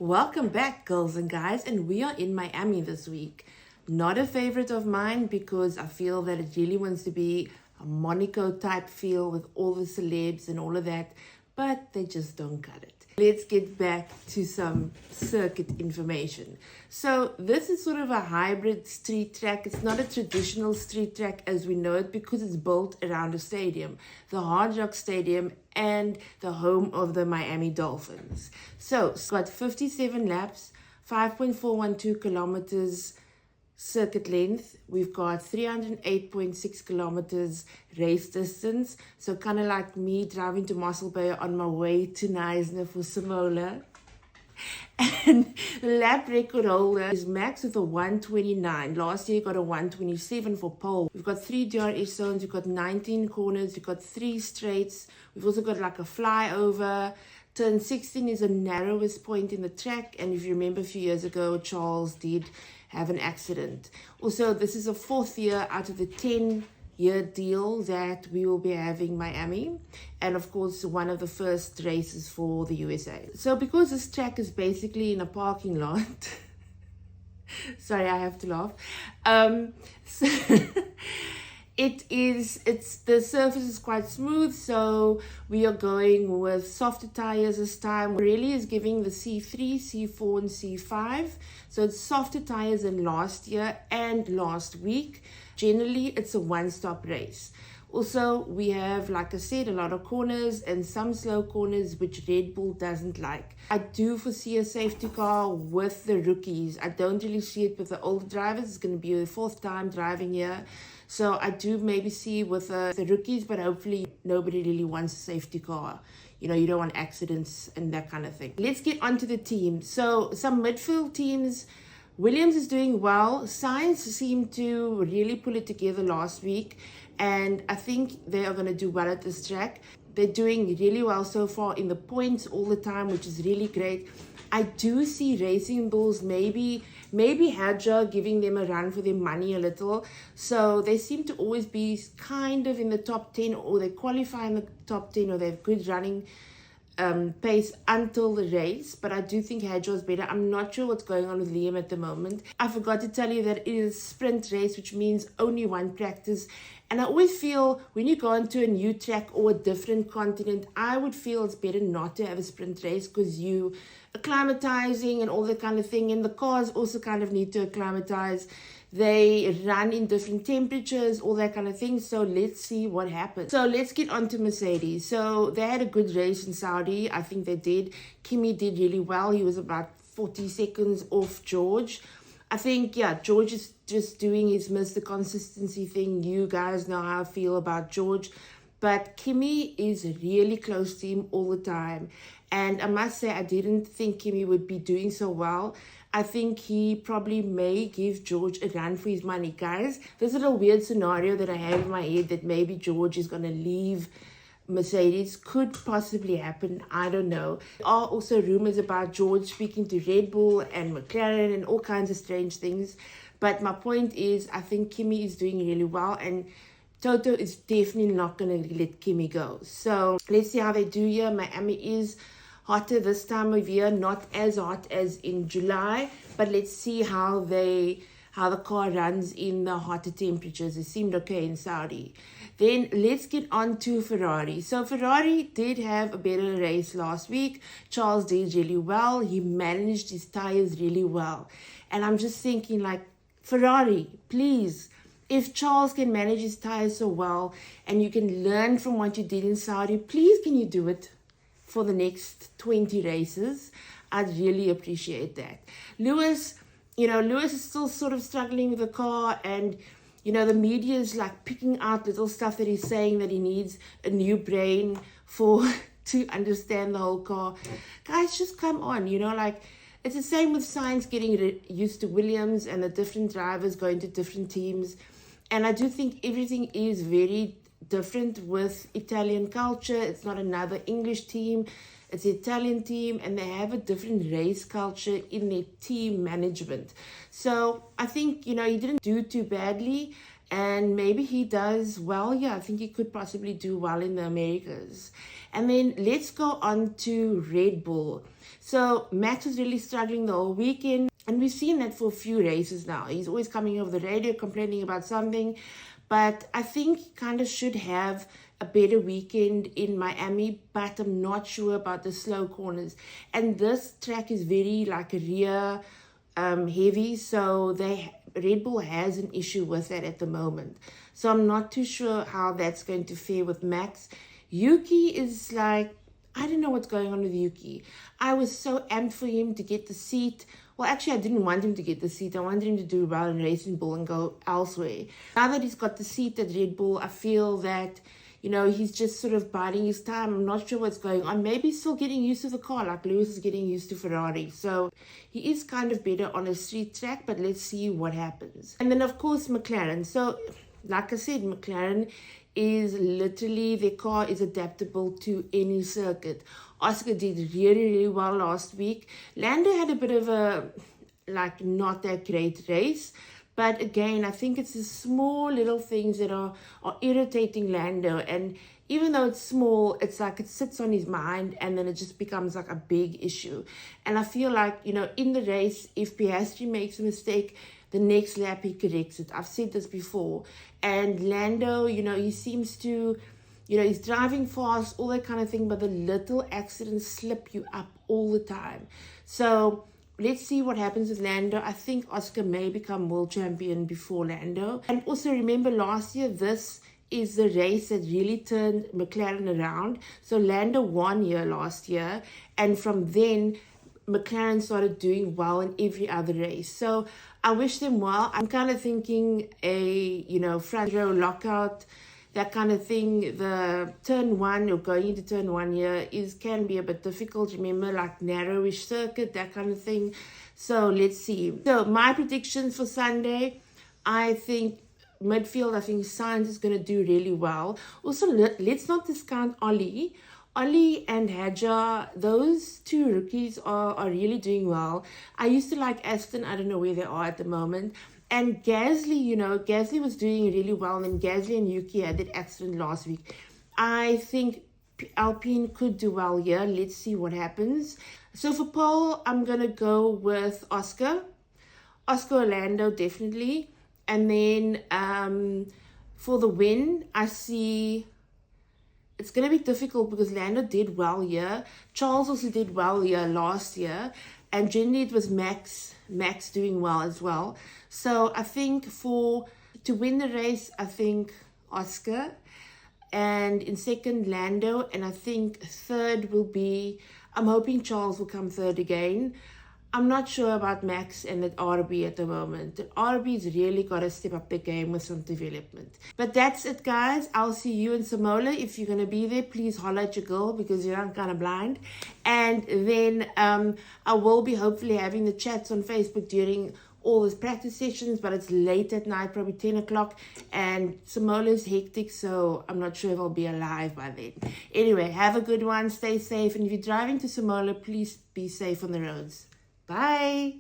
Welcome back, girls and guys, and we are in Miami this week. Not a favorite of mine because I feel that it really wants to be a Monaco type feel with all the celebs and all of that, but they just don't cut it. Let's get back to some circuit information. So this is sort of a hybrid street track. It's not a traditional street track as we know it because it's built around a stadium, the Hard Rock Stadium, and the home of the Miami Dolphins. So it's got 57 laps, 5.412 kilometers circuit length. We've got 308.6 kilometers race distance. So kind of like me driving to Mossel Bay on my way to Neisner for Samola. And the lap record holder is Max with a 129. Last year he got a 127 for pole. We've got 3 DRS zones, we've got 19 corners, we've got 3 straights. We've also got like a flyover. Turn 16 is the narrowest point in the track. And if you remember a few years ago, Charles did have an accident. Also, this is a 4th year out of the 10-year deal that we will be having Miami, and of course one of the first races for the USA. So because this track is basically in a parking lot, sorry, I have to laugh. So the surface is quite smooth, so we are going with softer tires this time. Really is giving the C3, C4 and C5, so it's softer tires than last year and last week. Generally it's a one-stop race. Also, we have, like I said, a lot of corners and some slow corners which Red Bull doesn't like. I do foresee a safety car with the rookies. I don't really see it with the older drivers. It's going to be the 4th time driving here. So I do maybe see with the rookies, but hopefully nobody really wants a safety car. You know, you don't want accidents and that kind of thing. Let's get onto the team. So some midfield teams. Williams is doing well. Sainz seemed to really pull it together last week, and I think they are going to do well at this track. They're doing really well so far in the points all the time, which is really great. I do see Racing Bulls maybe Hadja giving them a run for their money a little. So they seem to always be kind of in the top 10, or they qualify in the top 10, or they have good running pace until the race, but I do think Hadja is better. I'm not sure what's going on with Liam at the moment. I forgot to tell you that it is a sprint race, which means only one practice. And I always feel when you go onto a new track or a different continent, I would feel it's better not to have a sprint race because you acclimatizing and all that kind of thing. And the cars also kind of need to acclimatize. They run in different temperatures, all that kind of thing. So let's see what happens. So let's get on to Mercedes. So they had a good race in Saudi. I think they did. Kimi did really well. He was about 40 seconds off George. I think, yeah, George is just doing his Mr. Consistency thing. You guys know how I feel about George. But Kimi is really close to him all the time. And I must say, I didn't think Kimi would be doing so well. I think he probably may give George a run for his money. Guys, this is a weird scenario that I have in my head that maybe George is going to leave Mercedes. Could possibly happen. I don't know. There are also rumors about George speaking to Red Bull and McLaren and all kinds of strange things. But my point is, I think Kimi is doing really well, and Toto is definitely not going to let Kimi go. So let's see how they do here. Miami is hotter this time of year, not as hot as in July, but let's see how the car runs in the hotter temperatures. It seemed okay in Saudi. Then let's get on to Ferrari. So Ferrari did have a better race last week. Charles did really well. He managed his tires really well. And I'm just thinking, like, Ferrari, please, if Charles can manage his tires so well and you can learn from what you did in Saudi, please can you do it for the next 20 races? I'd really appreciate that. Lewis is still sort of struggling with the car, and the media is like picking out little stuff that he's saying that he needs a new brain to understand the whole car. Guys, just come on, it's the same with Sainz getting used to Williams and the different drivers going to different teams. And I do think everything is very different with Italian culture. It's not another English team. It's an Italian team, and they have a different race culture in their team management. So I think, he didn't do too badly. and maybe he does well. Yeah, I think he could possibly do well in the Americas. And then let's go on to Red Bull. So Max was really struggling the whole weekend, and we've seen that for a few races now. He's always coming over the radio complaining about something, but I think he kind of should have a better weekend in Miami, but I'm not sure about the slow corners. And this track is very like rear heavy, so Red Bull has an issue with that at the moment. So I'm not too sure how that's going to fare with Max. Yuki is like, I don't know what's going on with Yuki. I was so amped for him to get the seat. Well, actually, I didn't want him to get the seat. I wanted him to do well in Racing Bull and go elsewhere. Now that he's got the seat at Red Bull, I feel that, you know, he's just sort of biding his time. I'm not sure what's going on. Maybe he's still getting used to the car, like Lewis is getting used to Ferrari. So he is kind of better on a street track, but let's see what happens. And then, of course, McLaren. So, like I said, McLaren is literally, their car is adaptable to any circuit. Oscar did really, really well last week. Lando had a bit of a, like, not that great race. But again, I think it's the small little things that are irritating Lando. And even though it's small, it's like it sits on his mind and then it just becomes like a big issue. And I feel like, you know, in the race, if Piastri makes a mistake, the next lap he corrects it. I've said this before. And Lando, you know, he seems to, you know, he's driving fast, all that kind of thing, but the little accidents slip you up all the time. So let's see what happens with Lando. I think Oscar may become world champion before Lando. And also remember last year, this is the race that really turned McLaren around. So Lando won here last year. And from then, McLaren started doing well in every other race. So I wish them well. I'm kind of thinking a, you know, front row lockout, that kind of thing. The turn one or going into turn one here can be a bit difficult. Remember, like narrowish circuit, that kind of thing. So let's see. So my predictions for Sunday, I think midfield, I think Sainz is going to do really well. Also, let's not discount Ollie. Ollie and Hadjar, those two rookies are really doing well. I used to like Aston. I don't know where they are at the moment. And Gasly, you know, Gasly was doing really well. And Gasly and Yuki had that accident last week. I think Alpine could do well here. Let's see what happens. So for pole, I'm going to go with Oscar. Oscar Lando, definitely. And then for the win, I see it's going to be difficult because Lando did well here. Charles also did well here last year. And generally it was Max doing well as well. So I think to win the race, I think Oscar. And in second, Lando. And I think third will be, I'm hoping Charles will come third again. I'm not sure about Max and that RB at the moment. The RB's really got to step up the game with some development. But that's it, guys. I'll see you in Samola. If you're going to be there, please holler at your girl because you're kind of blind. And then I will be hopefully having the chats on Facebook during all these practice sessions, but it's late at night, probably 10 o'clock. And Samola is hectic, so I'm not sure if I'll be alive by then. Anyway, have a good one. Stay safe. And if you're driving to Samola, please be safe on the roads. Bye.